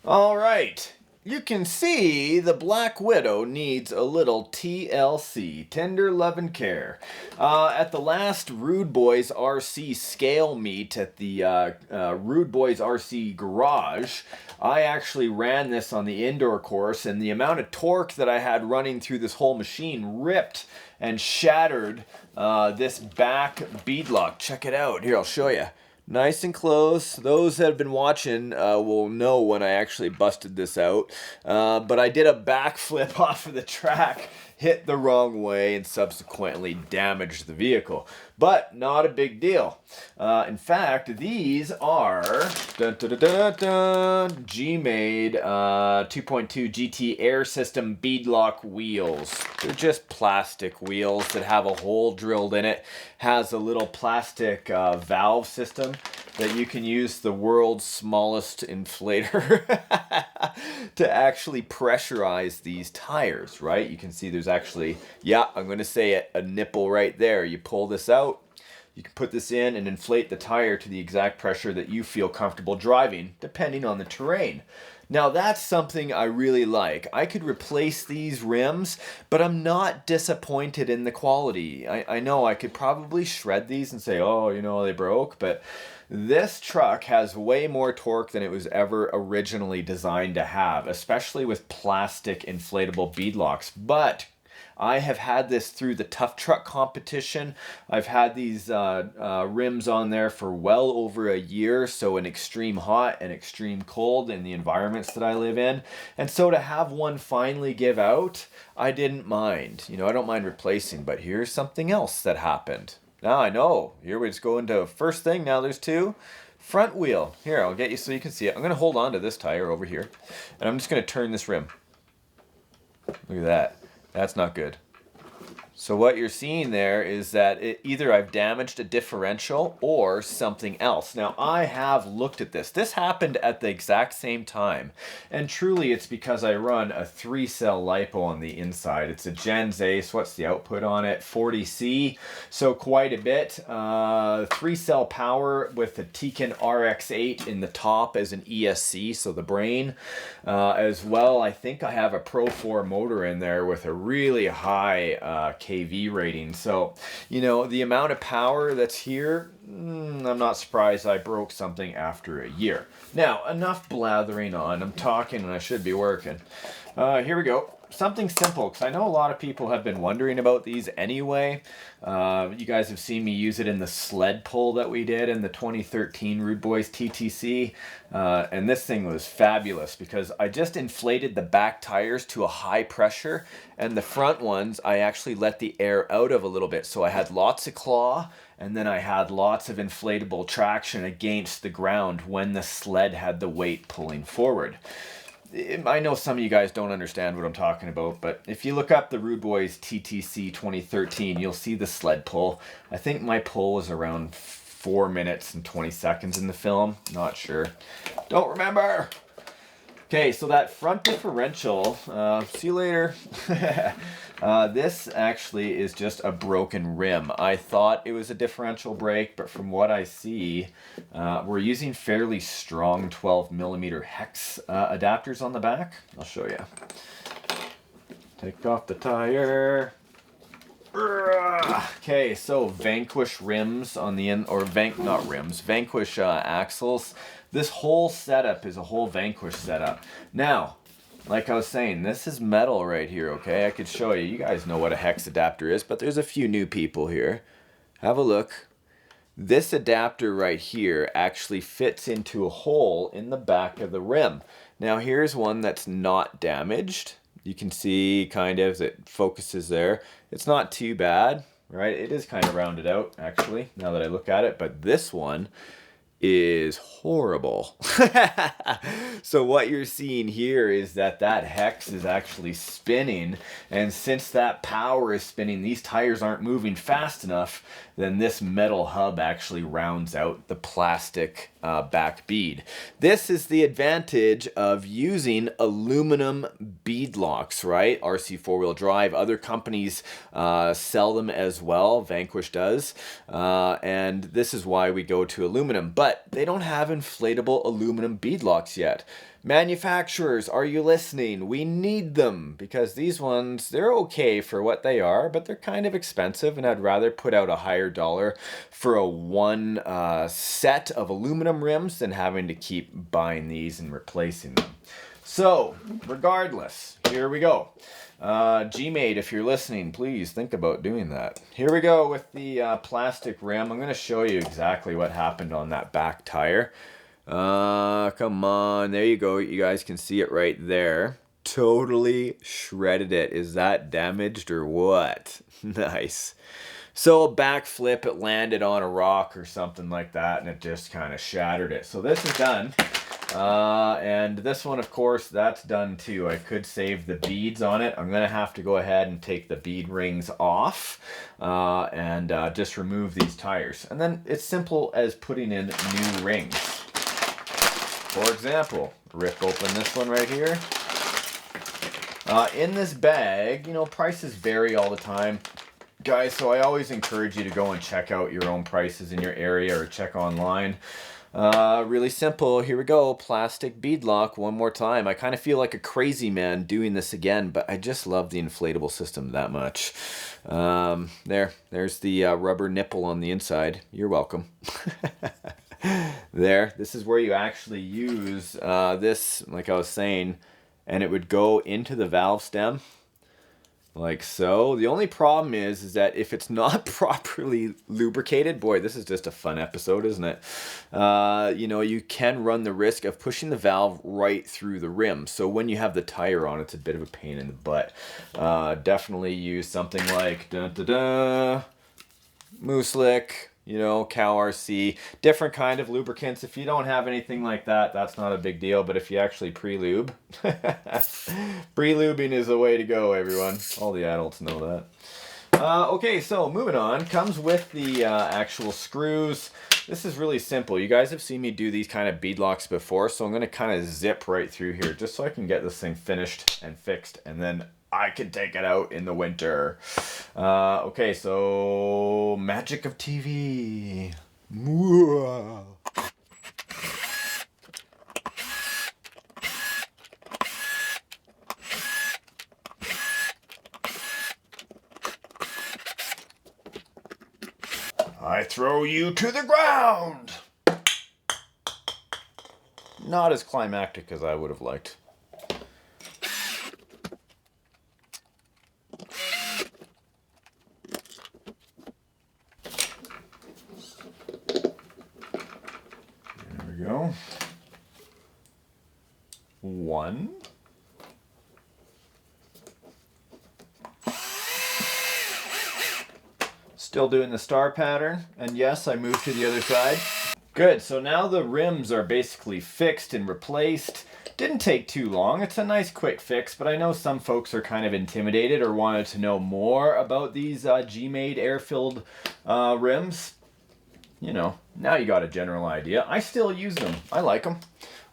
All right. You can see the Black Widow needs a little TLC, tender love and care. At the last Rude Boys RC scale meet at the Rude Boys RC garage, I actually ran this on the indoor course, and the amount of torque that I had running through this whole machine ripped and shattered this back beadlock. Check it out. Here, I'll show you. Nice and close. Those that have been watching will know when I actually busted this out. But I did a backflip off of the track, hit the wrong way, and subsequently damaged the vehicle. But not a big deal. In fact, these are G-Made 2.2 GT Air System beadlock wheels. They're just plastic wheels that have a hole drilled in it. Has a little plastic valve system that you can use the world's smallest inflator to actually pressurize these tires, right? You can see there's actually, yeah, I'm going to say it, a nipple right there. You pull this out, you can put this in and inflate the tire to the exact pressure that you feel comfortable driving, depending on the terrain. Now that's something I really like. I could replace these rims, but I'm not disappointed in the quality. I know I could probably shred these and say, oh, you know, they broke, but this truck has way more torque than it was ever originally designed to have, especially with plastic inflatable beadlocks. But I have had this through the tough truck competition. I've had these rims on there for well over a year, so in extreme hot and extreme cold in the environments that I live in. And so to have one finally give out, I didn't mind. You know, I don't mind replacing, but here's something else that happened. Now I know. Here we just go into first thing. Now there's two. Front wheel. Here, I'll get you so you can see it. I'm going to hold on to this tire over here, and I'm just going to turn this rim. Look at that. That's not good. So what you're seeing there is that either I've damaged a differential or something else. Now I have looked at this. This happened at the exact same time. And truly it's because I run a 3-cell LiPo on the inside. It's a Gens Ace. What's the output on it? 40C. So quite a bit. 3-cell power with the Tekin RX8 in the top as an ESC, so the brain. As well, I think I have a Pro 4 motor in there with a really high kV rating. So, you know, the amount of power that's here, I'm not surprised I broke something after a year. Now, enough blathering on. I'm talking and I should be working. Here we go. Something simple, because I know a lot of people have been wondering about these anyway. You guys have seen me use it in the sled pull that we did in the 2013 Rude Boys TTC. And this thing was fabulous because I just inflated the back tires to a high pressure, and the front ones I actually let the air out of a little bit. So I had lots of claw, and then I had lots of inflatable traction against the ground when the sled had the weight pulling forward. I know some of you guys don't understand what I'm talking about, but if you look up the Rude Boys TTC 2013, you'll see the sled pull. I think my pull was around 4 minutes and 20 seconds in the film. Not sure. Don't remember. Okay, so that front differential, see you later. This actually is just a broken rim. I thought it was a differential brake, but from what I see, we're using fairly strong 12mm hex adapters on the back. I'll show you. Take off the tire. Okay, so Vanquish rims on the end, or Vanquish axles. This whole setup is a whole Vanquish setup. Now, like I was saying, this is metal right here, okay? I could show you. You guys know what a hex adapter is, but there's a few new people here. Have a look. This adapter right here actually fits into a hole in the back of the rim. Now, here's one that's not damaged. You can see kind of it focuses there. It's not too bad, right? It is kind of rounded out, actually, now that I look at it. But this one is horrible. So what you're seeing here is that hex is actually spinning, and since that power is spinning, these tires aren't moving fast enough, then this metal hub actually rounds out the plastic back bead. This is the advantage of using aluminum bead locks, right? RC 4-wheel drive. Other companies sell them as well. Vanquish does. And this is why we go to aluminum. But but they don't have inflatable aluminum beadlocks yet. Manufacturers, are you listening? We need them, because these ones, they're okay for what they are, but they're kind of expensive, and I'd rather put out a higher dollar for a one set of aluminum rims than having to keep buying these and replacing them. So, regardless, here we go. G-Made, if you're listening, please think about doing that. Here we go with the plastic rim. I'm going to show you exactly what happened on that back tire. Come on, there you go. You guys can see it right there. Totally shredded it. Is that damaged or what? Nice. So a backflip, it landed on a rock or something like that, and it just kind of shattered it. So this is done. And this one, of course, that's done too. I could save the beads on it. I'm going to have to go ahead and take the bead rings off and just remove these tires. And then it's simple as putting in new rings. For example, rip open this one right here. In this bag, you know, prices vary all the time, guys, so I always encourage you to go and check out your own prices in your area or check online. Really simple. Here we go. Plastic beadlock one more time. I kind of feel like a crazy man doing this again, but I just love the inflatable system that much. There's the rubber nipple on the inside. You're welcome. There. This is where you actually use this, like I was saying, and it would go into the valve stem. Like so. The only problem is that if it's not properly lubricated, boy, this is just a fun episode, isn't it? You know, you can run the risk of pushing the valve right through the rim. So when you have the tire on, it's a bit of a pain in the butt. Definitely use something like Moose Lick, you know, Cow RC, different kind of lubricants. If you don't have anything like that, that's not a big deal. But if you actually pre-lube, pre-lubing is the way to go, everyone. All the adults know that. Okay, so moving on, comes with the actual screws. This is really simple. You guys have seen me do these kind of beadlocks before, so I'm going to kind of zip right through here just so I can get this thing finished and fixed, and then I can take it out in the winter. Okay, so magic of TV. I throw you to the ground. Not as climactic as I would have liked. Go. One. Still doing the star pattern, and yes, I moved to the other side. Good, so now the rims are basically fixed and replaced. Didn't take too long. It's a nice quick fix, but I know some folks are kind of intimidated or wanted to know more about these G-Made air-filled rims. You know, now you got a general idea. I still use them. I like them.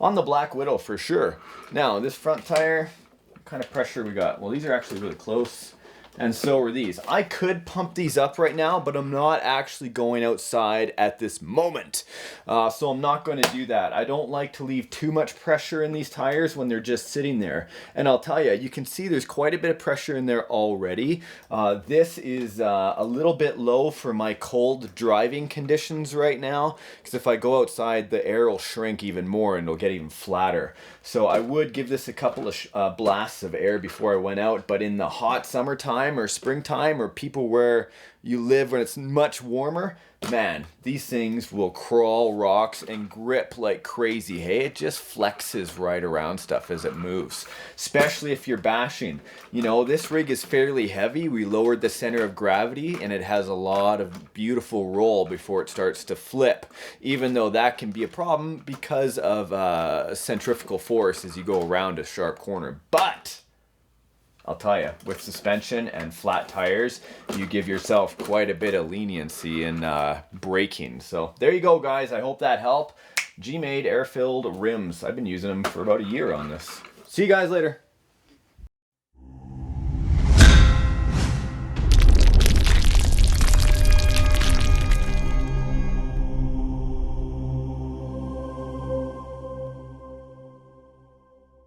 On the Black Widow for sure. Now, this front tire, what kind of pressure we got? Well, these are actually really close. And so are these. I could pump these up right now, but I'm not actually going outside at this moment. So I'm not going to do that. I don't like to leave too much pressure in these tires when they're just sitting there. And I'll tell you, you can see there's quite a bit of pressure in there already. This is a little bit low for my cold driving conditions right now, because if I go outside, the air will shrink even more and it'll get even flatter. So I would give this a couple of blasts of air before I went out, but in the hot summertime or springtime, or people where you live when it's much warmer, man, these things will crawl rocks and grip like crazy. Hey, it just flexes right around stuff as it moves, especially if you're bashing. You know, this rig is fairly heavy. We lowered the center of gravity, and it has a lot of beautiful roll before it starts to flip, even though that can be a problem because of centrifugal force as you go around a sharp corner. But I'll tell you, with suspension and flat tires, you give yourself quite a bit of leniency in braking. So there you go, guys. I hope that helped. G-Made air-filled rims. I've been using them for about a year on this. See you guys later.